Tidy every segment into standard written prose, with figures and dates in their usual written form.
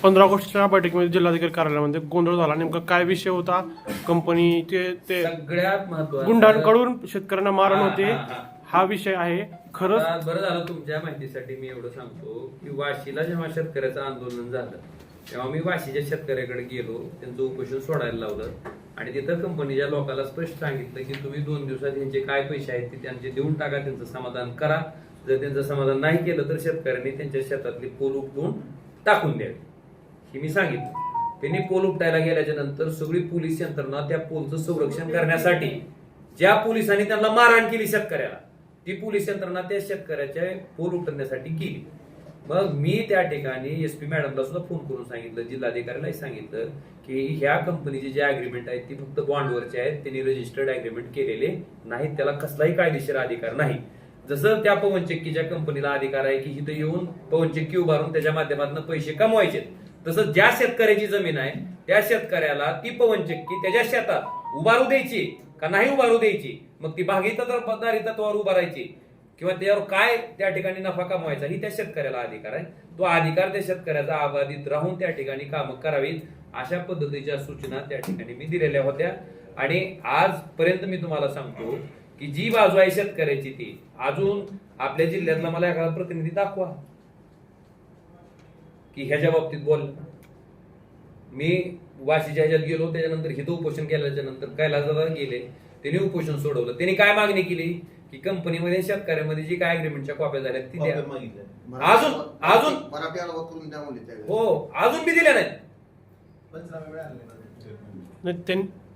15 ऑगस्टच्या बैठकीमध्ये जिल्हाधिकारी कार्यालयामध्ये गोंधळ झाला. नेमका काय विषय होता? कंपनीचे ते सगळ्यात महत्त्वाचं गुंडांकडून शेतकऱ्यांना मारण होते, हा विषय आहे. खरंच आता बरं झालं तुमच्या माहितीसाठी मी एवढं सांगतो की वाशीला जेव्हा शेतकऱ्याचं आंदोलन झालं तेव्हा मी वाशीच्या शेतकऱ्याकडे गेलो, त्यांचं उपोषण सोडायला लावलं आणि तिथं कंपनीच्या लोकांना स्पष्ट सांगितलं की तुम्ही 2 दिवसात यांचे काय पैसे आहेत ते त्यांचे देऊन टाका, त्यांचं समाधान करा. जर त्यांचं समाधान नाही केलं तर शेतकऱ्यांनी त्यांच्या शेतातली पोल उपटून टाकून द्यावी, हे मी सांगितलं. त्यांनी पोल उपटायला गेल्याच्या नंतर सगळी पोलीस यंत्रणा त्या पोलचं संरक्षण करण्यासाठी ज्या पोलिसांनी त्यांना मारहाण केली शेतकऱ्याला, ती पोलीस यंत्रणा त्या शेतकऱ्याच्या पोल उठवण्यासाठी केली. मग मी त्या ठिकाणी एसपी मॅडमला सुद्धा फोन करून सांगितलं, जिल्हाधिकाऱ्यालाही सांगितलं की ह्या कंपनीचे जे अग्रीमेंट आहेत ती फक्त बॉन्डवरचे आहेत, त्यांनी रजिस्टर्ड अग्रीमेंट केलेले नाहीत, त्याला कसलाही कायदेशीर अधिकार नाही. जसं त्या पवनचक्कीच्या कंपनीला अधिकार आहे की इथं येऊन पवनचक्की उभारून त्याच्या माध्यमातून पैसे कमवायचे, तसं ज्या शेतकऱ्याची जमीन आहे त्या शेतकऱ्याला ती पवनचक्की त्याच्या शेतात उभारू द्यायची का नाही उभारू द्यायची, मग ती भागीदारी तत्वावर उभारायची किंवा त्यावर काय त्या ठिकाणी नफा कमवायचा, ही त्या शेतकऱ्याला अधिकार आहे. तो अधिकार त्या शेतकऱ्याचा आबादित राहून त्या ठिकाणी कामं करावीत, अशा पद्धतीच्या सूचना त्या ठिकाणी मी दिलेल्या होत्या. आणि आजपर्यंत मी तुम्हाला सांगतो की जी बाजू आहे शेतकऱ्याची ती अजून आपल्या जिल्ह्यातला मला एखादा प्रतिनिधी दाखवा की ह्याच्या बाबतीत बोल. मी वाशीच्या ह्याच्यात गेलो, त्याच्यानंतर हिथं उपोषण केल्याच्या नंतर कैलासदादा गेले, त्यांनी उपोषण सोडवलं. त्यांनी काय मागणी केली की कंपनीमध्ये शेतकऱ्यांमध्ये जी काय अग्रीमेंटच्या कॉप्या झाल्या ती द्या. अजून हो अजून बी दिल्या नाहीत.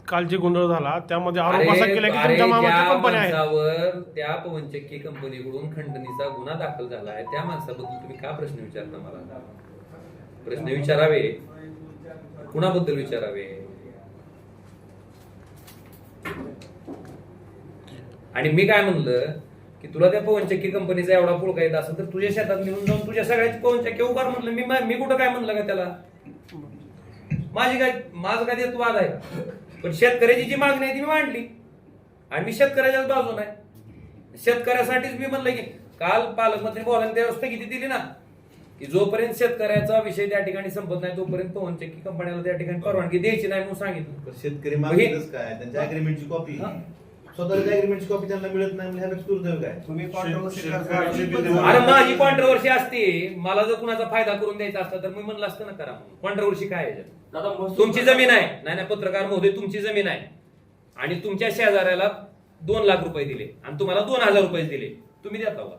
काल जे गोंधळ झाला त्यामध्ये आरोप असा केला की तुमच्या मामाच्या कंपन्या आहेत. माणसावर त्या पवनचक्की कंपनीकडून खंडणीचा गुन्हा दाखल झाला आहे, त्या माणसाबद्दल तुम्ही का प्रश्न विचारता? मला प्रश्न विचारावे, कुणाबद्दल विचारावे? आणि मी काय म्हणलं की तुला त्या पवनचक्की कंपनीचा एवढा पुळका येत असेल तर तुझ्या शेतात निघून जाऊन तुझ्या सगळ्याची पवनचक्की उभार म्हणलं. मी कुठं काय म्हणलं का त्याला? माझं काय देत वाद आहे? पण शेतकऱ्याची जी मागणी आहे ती मी मांडली आणि मी शेतकऱ्याच्याच बाजून आहे. शेतकऱ्यासाठीच मी म्हणलं की काल पालकमंत्री बोलायला त्या स्थगिती दिली ना की जोपर्यंत शेतकऱ्याचा विषय त्या ठिकाणी संपत नाही तोपर्यंत पवनचक्की कंपन्याला त्या ठिकाणी परवानगी द्यायची नाही म्हणून सांगितलं. शेतकरी मागणीच काय? त्यांच्या अग्रीमेंटची कॉपी, स्वतःच्या अग्रीमेंटची कॉपी त्यांना मिळत नाही म्हणजे ह्यापेक्षा दुर्दैव काय? अरे माझी कॉन्ट्रोवर्सी असते, मला जर कुणाचा फायदा करून द्यायचा असता तर मी म्हणलं असतं ना करा. कॉन्ट्रोवर्सी काय आहे? तुमची जमीन आहे, नाही पत्रकार महोदय, तुमची जमीन आहे आणि तुमच्या शेजाऱ्याला 2 लाख रुपये दिले आणि तुम्हाला 2000 रुपये दिले, तुम्ही देता का?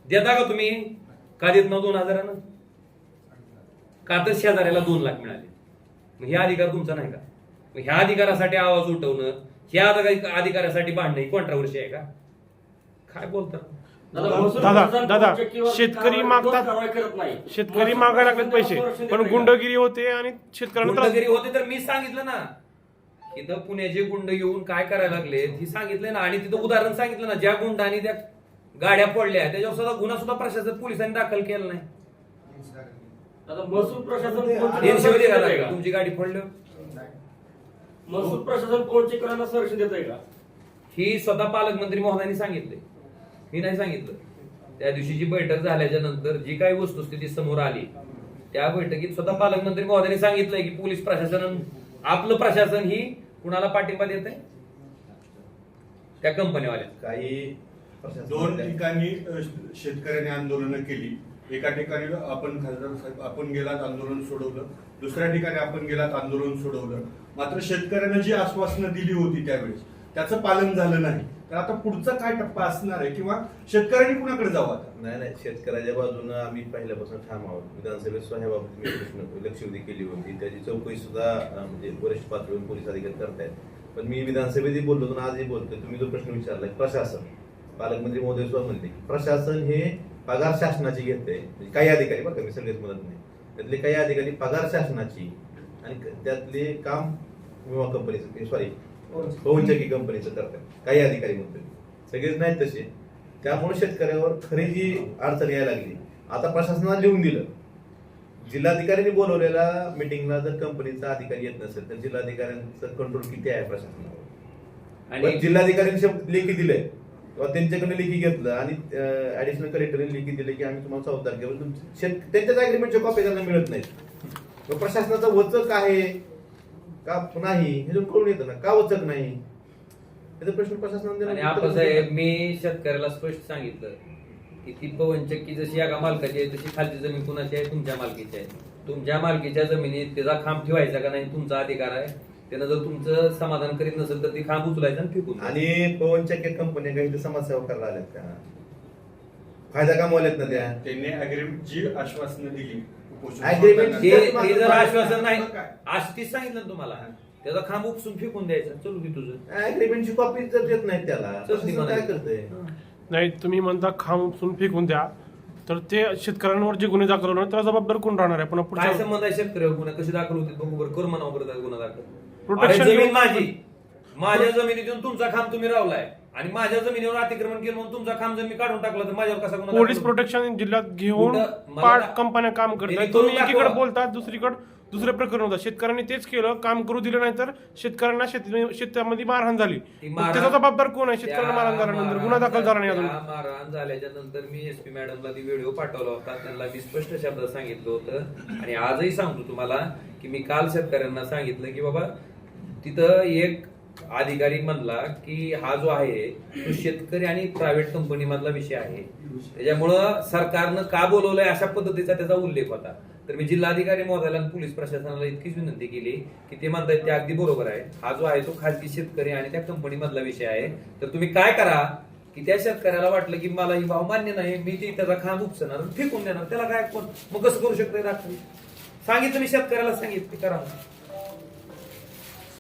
देता का तुम्ही? का देत ना 2000? का तर शेजाऱ्याला 2 लाख मिळाले. मग हे अधिकार तुमचा नाही का? मग ह्या अधिकारासाठी आवाज उठवणं, ह्या अधिकारासाठी भांडणं, कॉन्ट्रोवर्सी आहे का? काय बोलतात दादा शेतकरी मागतात, शेतकरी मागायला लागतात पैसे, पण गुंडगिरी होते आणि शेतकऱ्यांना गुंडगिरी होते. तर मी सांगितलं ना इथं पुण्याचे गुंड येऊन काय करायला लागले हे सांगितलं ना. आणि तिथं उदाहरण सांगितलं ना, ज्या गुंडांनी त्या गाड्या फोडल्या त्याच्यावर सुद्धा गुन्हा सुद्धा प्रशासन पोलिसांनी दाखल केला नाही. महसूल प्रशासन तुमची गाडी फोडल्यावर महसूल प्रशासन कोणचे करायला संरक्षण देत आहे का? ही स्वतः पालकमंत्री महोदयांनी सांगितले, मी नाही सांगितलं. त्या दिवशीची बैठक झाल्याच्या नंतर जी काही वस्तुस्थिती समोर आली त्या बैठकीत स्वतः पालकमंत्री महोदयांनी सांगितलंय की पोलीस प्रशासन, आपलं प्रशासन ही कुणाला पाठिंबा देत आहे? त्या कंपनीवाल्या. काही 2 ठिकाणी शेतकऱ्यांनी आंदोलनं केली. एका ठिकाणी खासदार साहेब आपण गेलात आंदोलन सोडवलं, दुसऱ्या ठिकाणी आपण गेलात आंदोलन सोडवलं. मात्र शेतकऱ्यांना जी आश्वासनं दिली होती त्यावेळेस त्याचं पालन झालं नाही. तर आता पुढचा काय टप्पा असणार आहे किंवा शेतकऱ्यांनी कुणाकडे जावं? नाही, शेतकऱ्याच्या बाजूनं आम्ही पहिल्यापासून ठाम आहोत. विधानसभेत सुद्धा ह्याबाबत लक्षवेधी केली होती, त्याची चौकशी सुद्धा म्हणजे वरिष्ठ पातळीवर पोलीस अधिकारी करतायत. पण मी विधानसभेतही बोललो होतो, आजही बोलतोय. तुम्ही जो प्रश्न विचारलाय प्रशासन, पालकमंत्री महोदय सुद्धा म्हणते की प्रशासन हे पगार शासनाची घेते. म्हणजे काही अधिकारी, बघा मी सगळेच म्हणत नाही, त्यातले काही अधिकारी पगार शासनाची आणि त्यातले काम विमा कंपनीचं, सॉरी पवनचक्की कंपनीचं करतात. काही अधिकारी म्हणतो, सगळेच नाहीत तसे. त्यामुळे शेतकऱ्यावर खरी जी अडचण यायला लागली. आता प्रशासनाला लिहून दिलं, जिल्हाधिकाऱ्यांनी बोलवलेल्या मिटिंगला जर कंपनीचा अधिकारी येत नसेल तर जिल्हाधिकाऱ्यांचं कंट्रोल किती आहे प्रशासनावर? आणि जिल्हाधिकाऱ्यांनी लेखी दिलंय किंवा त्यांच्याकडनं लेखी घेतलं आणि ऍडिशनल कलेक्टरने लेखी दिलं की आम्ही तुम्हाला 14 तारखेवर त्यांच्याच अग्रीमेंटच्या कॉपी त्यांना मिळत नाहीत. मग प्रशासनाचं वचक आहे का नाही हे जो कळून येतं ना, का वचक नाही याचा प्रश्न प्रशासनाने आणि आपण साहेब मी शेतकऱ्याला स्पष्ट सांगितलं की ती पवनचक्की जशी या मालकाची आहे तशी खालची जमीन कुणाची आहे, तुमच्या मालकीची आहे. तुमच्या मालकीच्या जमिनीत त्याचा खांब ठेवायचा का नाही तुमचा अधिकार आहे. त्यानं जर तुमचं समाधान करीत नसेल तर ती खांब उचलायचा आणि फेकून द्यायचा. आणि पवनचक्की कंपन्या काही समाजसेवा करायला आल्यात का, फायदा कमावल्यात ना त्या. त्यांनी अग्रीमेंट जी आश्वासनं दिली उपोषण Agreement सोडताना- ते जर आश्वासन नाही आज तीच सांगितलं तुम्हाला त्याचा खांब उपसून फेकून द्यायचा. चलू की तुझं अग्रीमेंटची कॉपी जर देत नाहीत त्याला चल ती प्रशासन काय म्हणायची. करतंय. नाही तुम्ही म्हणता खांब उपसून फेकून द्या, तर ते शेतकऱ्यांवर जे गुन्हे दाखल होणार त्याला जबाबदार कोण राहणार आहे? पुन्हा काय पुढच्या संबंध आहे शेतकऱ्यावर गुन्हा कशी दाखल होते बघू बरं. कर म्हणा बरं गुन्हा दाखल. Protection अरे जमीन घेऊन- माझी, माझ्या जमिनीतून तुमचा खांब तुम्ही रावलाय आणि माझ्या जमिनीवर अतिक्रमण केलं म्हणून तुमचा खांब जर मी काढून टाकला तर माझ्यावर कसा गुन्हा पोलीस दाखल होईल? प्रोटेक्शन जिल्ह्यात घेऊन कुठं- मला पाच दा- कंपन्या काम करतात. त्यांनी तुम्ही करून एकीकडे दाखवा. बोलतात, दुसरीकडे दुसरे प्रकरण होतात. शेतकऱ्यांनी तेच केलं, काम करू दिलं नाही तर शेतकऱ्यांना शेतामध्ये मारहाण झाली. ती मग मारहाण- त्याचा जबाबदार कोण आहे? शेतकऱ्यांना मारहाण झाल्यानंतर गुन्हा दाखल झाला नाही अजून. त्या मारहाण झाल्याच्या नंतर मी एसपी मॅडमला ती व्हिडिओ पाठवला होता. त्यांना मी स्पष्ट शब्दात सांगितलं होतं आणि आजही सांगतो तुम्हाला की मी काल शेतकऱ्यांना सांगितलं की बाबा तिथं एक अधिकारी म्हणला की हा जो आहे तो शेतकरी आणि प्रायव्हेट कंपनी मधला विषय आहे. त्याच्यामुळं सरकारनं का बोलवलंय अशा पद्धतीचा त्याचा उल्लेख होता. तर मी जिल्हाधिकारी महोदयाला आणि पोलीस प्रशासनाला इतकीच विनंती केली की ते म्हणतात ते अगदी बरोबर आहे. हा जो आहे तो खाजगी शेतकरी आणि त्या कंपनी मधला विषय आहे. तर तुम्ही काय करा की त्या शेतकऱ्याला वाटलं की मला ही भाव मान्य नाही, मी ती त्याचा खांब उपसणार फेकून देणार. त्याला काय कोण मग कसं करू शकतोय दाखल? सांगितलं मी शेतकऱ्याला सांगितलं करा.